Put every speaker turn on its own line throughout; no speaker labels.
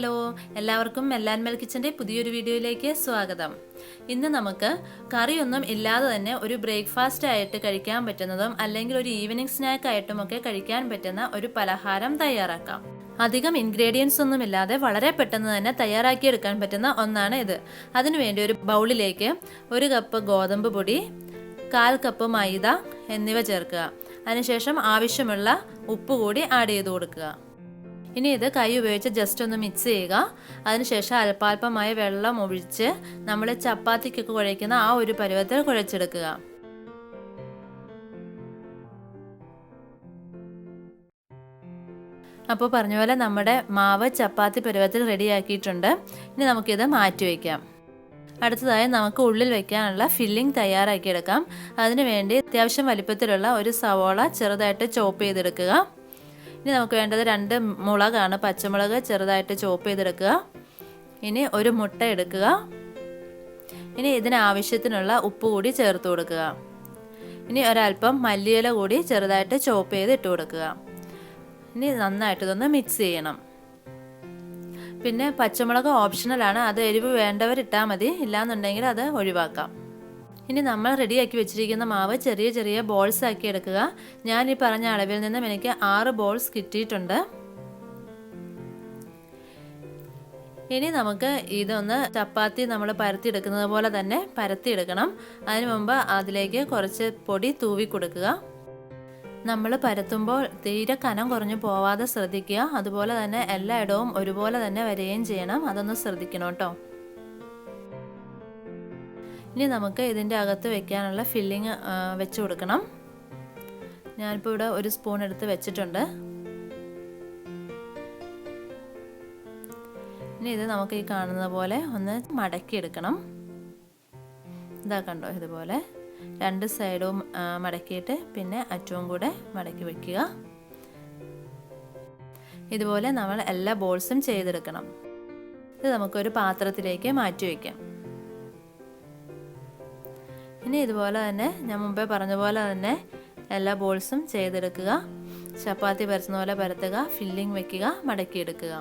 Hello എല്ലാവർക്കും MEL&MEL കിച്ചന്റെ പുതിയൊരു വീഡിയോയിലേക്ക് സ്വാഗതം. ഇന്ന് നമുക്ക് കറിയൊന്നും ഇല്ലാതെ തന്നെ ഒരു ബ്രേക്ക്ഫാസ്റ്റ് ആയിട്ട് കഴിക്കാൻ പറ്റുന്നതും അല്ലെങ്കിൽ ഒരു ഈവനിംഗ് സ്നാക്ക് ആയിട്ടും ഒക്കെ കഴിക്കാൻ പറ്റുന്ന ഒരു പലഹാരം തയ്യാറാക്കാം. അധികം ഇൻഗ്രീഡിയൻസ് ഒന്നുമില്ലാതെ വളരെ പെട്ടെന്ന് തന്നെ തയ്യാറാക്കി എടുക്കാൻ പറ്റുന്ന ഒന്നാണ് ഇത്. അതിനുവേണ്ടി ഒരു ബൗളിലേക്ക് 1 കപ്പ് ഗോതമ്പ് പൊടി, 1/4 കപ്പ് മൈദ എന്നിവ ചേർക്കുക. അതിനുശേഷം ആവശ്യമുള്ള ഉപ്പ് കൂടി ആഡ് ചെയ്ത് കൊടുക്കുക. ഇനി ഇത് കൈ ഉപയോഗിച്ച് ജസ്റ്റ് ഒന്ന് മിക്സ് ചെയ്യുക. അതിനുശേഷം അല്പാൽപമായ വെള്ളം ഒഴിച്ച് നമ്മൾ ചപ്പാത്തിക്കൊക്കെ കുഴയ്ക്കുന്ന ആ ഒരു പരുവത്തിൽ കുഴച്ചെടുക്കുക. അപ്പോൾ പറഞ്ഞ പോലെ നമ്മുടെ മാവ് ചപ്പാത്തി പരുവത്തിൽ റെഡിയാക്കിയിട്ടുണ്ട്. ഇനി നമുക്കിത് മാറ്റി വയ്ക്കാം. അടുത്തതായി നമുക്ക് ഉള്ളിൽ വെക്കാനുള്ള ഫില്ലിംഗ് തയ്യാറാക്കിയെടുക്കാം. അതിനുവേണ്ടി അത്യാവശ്യം വലിപ്പത്തിലുള്ള ഒരു സവോള ചെറുതായിട്ട് ചോപ്പ് ചെയ്തെടുക്കുക. ഇനി നമുക്ക് വേണ്ടത് 2 മുളകാണ്, പച്ചമുളക് ചെറുതായിട്ട് ചോപ്പ് ചെയ്തെടുക്കുക. ഇനി ഒരു മുട്ട എടുക്കുക. ഇനി ഇതിനാവശ്യത്തിനുള്ള ഉപ്പ് കൂടി ചേർത്ത് കൊടുക്കുക. ഇനി ഒരല്പം മല്ലിയില കൂടി ചെറുതായിട്ട് ചോപ്പ് ചെയ്ത് ഇട്ട് കൊടുക്കുക. ഇനി നന്നായിട്ട് ഇതൊന്ന് മിക്സ് ചെയ്യണം. പിന്നെ പച്ചമുളക് ഓപ്ഷണലാണ്, അത് എരിവ് വേണ്ടവർ ഇട്ടാൽ മതി, ഇല്ലാന്നുണ്ടെങ്കിൽ അത് ഒഴിവാക്കാം. ഇനി നമ്മൾ റെഡിയാക്കി വെച്ചിരിക്കുന്ന മാവ് ചെറിയ ചെറിയ ബോൾസ് ആക്കി എടുക്കുക. ഞാൻ ഈ പറഞ്ഞ അളവിൽ നിന്നും എനിക്ക് 6 ബോൾസ് കിട്ടിയിട്ടുണ്ട്. ഇനി നമുക്ക് ഇതൊന്ന് ചപ്പാത്തി നമ്മൾ പരത്തിയെടുക്കുന്നത് പോലെ തന്നെ പരത്തിയെടുക്കണം. അതിനു മുമ്പ് അതിലേക്ക് കുറച്ച് പൊടി തൂവി കൊടുക്കുക. നമ്മൾ പരത്തുമ്പോൾ തീരെ കനം കുറഞ്ഞു പോവാതെ ശ്രദ്ധിക്കുക. അതുപോലെ തന്നെ എല്ലായിടവും ഒരുപോലെ തന്നെ വരികയും ചെയ്യണം, അതൊന്ന് ശ്രദ്ധിക്കണം കേട്ടോ. ഇനി നമുക്ക് ഇതിൻ്റെ അകത്ത് വെക്കാനുള്ള ഫില്ലിങ് വെച്ച് കൊടുക്കണം. ഞാനിപ്പോൾ ഇവിടെ 1 സ്പൂൺ എടുത്ത് വെച്ചിട്ടുണ്ട്. ഇനി ഇത് നമുക്ക് ഈ കാണുന്ന പോലെ ഒന്ന് മടക്കിയെടുക്കണം. ഇതാ കണ്ടോ, ഇതുപോലെ 2 സൈഡും മടക്കിയിട്ട് പിന്നെ അറ്റവും കൂടെ മടക്കി വയ്ക്കുക. ഇതുപോലെ നമ്മൾ എല്ലാ ബോൾസും ചെയ്തെടുക്കണം. ഇത് നമുക്കൊരു പാത്രത്തിലേക്ക് മാറ്റി വയ്ക്കാം. ഇനി ഇതുപോലെ തന്നെ ഞാൻ മുമ്പേ പറഞ്ഞ പോലെ തന്നെ എല്ലാ ബോൾസും ചെയ്തെടുക്കുക. ചപ്പാത്തി പരത്തുന്ന പോലെ പരത്തുക, ഫില്ലിംഗ് വെക്കുക, മടക്കിയെടുക്കുക.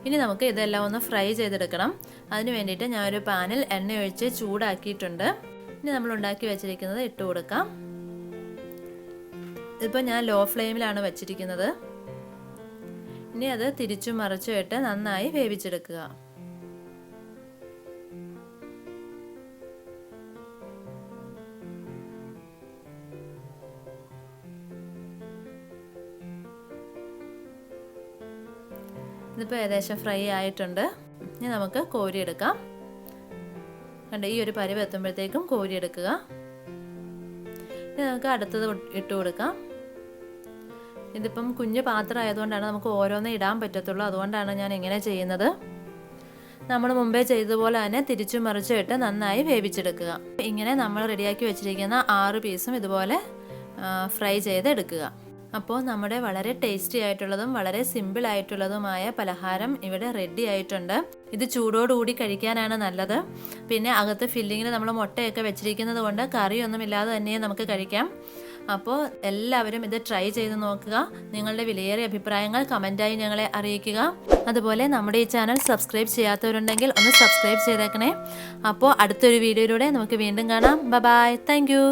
ഇനി നമുക്ക് ഇതെല്ലാം ഒന്ന് ഫ്രൈ ചെയ്തെടുക്കണം. അതിന് വേണ്ടിയിട്ട് ഞാനൊരു പാനിൽ എണ്ണ ഒഴിച്ച് ചൂടാക്കിയിട്ടുണ്ട്. ഇനി നമ്മൾ ഉണ്ടാക്കി വെച്ചിരിക്കുന്നത് ഇട്ട് കൊടുക്കാം. ഇതിപ്പോൾ ഞാൻ ലോ ഫ്ലെയിമിലാണ് വെച്ചിരിക്കുന്നത്. ഇനി അത് തിരിച്ചും മറിച്ചും ഇട്ട് നന്നായി വേവിച്ചെടുക്കുക. ഇതിപ്പോൾ ഏകദേശം ഫ്രൈ ആയിട്ടുണ്ട്. ഇനി നമുക്ക് കോരിയെടുക്കാം. കണ്ട് ഈ ഒരു പരുവം എത്തുമ്പോഴത്തേക്കും കോരിയെടുക്കുക. ഇനി നമുക്ക് അടുത്തത് ഇട്ട് കൊടുക്കാം. ഇതിപ്പം കുഞ്ഞു പാത്രം ആയതുകൊണ്ടാണ് നമുക്ക് ഓരോന്നേ ഇടാൻ പറ്റത്തുള്ളൂ, അതുകൊണ്ടാണ് ഞാൻ ഇങ്ങനെ ചെയ്യുന്നത്. നമ്മൾ മുമ്പേ ചെയ്തതുപോലെ തന്നെ തിരിച്ചും മറിച്ചും ഇട്ട് നന്നായി വേവിച്ചെടുക്കുക. ഇങ്ങനെ നമ്മൾ റെഡിയാക്കി വെച്ചിരിക്കുന്ന 6 പീസും ഇതുപോലെ ഫ്രൈ ചെയ്തെടുക്കുക. അപ്പോൾ നമ്മുടെ വളരെ ടേസ്റ്റി ആയിട്ടുള്ളതും വളരെ സിമ്പിൾ ആയിട്ടുള്ളതുമായ പലഹാരം ഇവിടെ റെഡി ആയിട്ടുണ്ട്. ഇത് ചൂടോടുകൂടി കഴിക്കാനാണ് നല്ലത്. പിന്നെ അകത്ത് ഫില്ലിങ്ങിൽ നമ്മൾ മുട്ടയൊക്കെ വെച്ചിരിക്കുന്നത് കൊണ്ട് കറിയൊന്നും ഇല്ലാതെ തന്നെ നമുക്ക് കഴിക്കാം. അപ്പോൾ എല്ലാവരും ഇത് ട്രൈ ചെയ്ത് നോക്കുക. നിങ്ങളുടെ വിലയേറിയ അഭിപ്രായങ്ങൾ കമൻറ്റായി ഞങ്ങളെ അറിയിക്കുക. അതുപോലെ നമ്മുടെ ഈ ചാനൽ സബ്സ്ക്രൈബ് ചെയ്യാത്തവരുണ്ടെങ്കിൽ ഒന്ന് സബ്സ്ക്രൈബ് ചെയ്തേക്കണേ. അപ്പോൾ അടുത്തൊരു വീഡിയോയിലൂടെ നമുക്ക് വീണ്ടും കാണാം. Bye, thank U.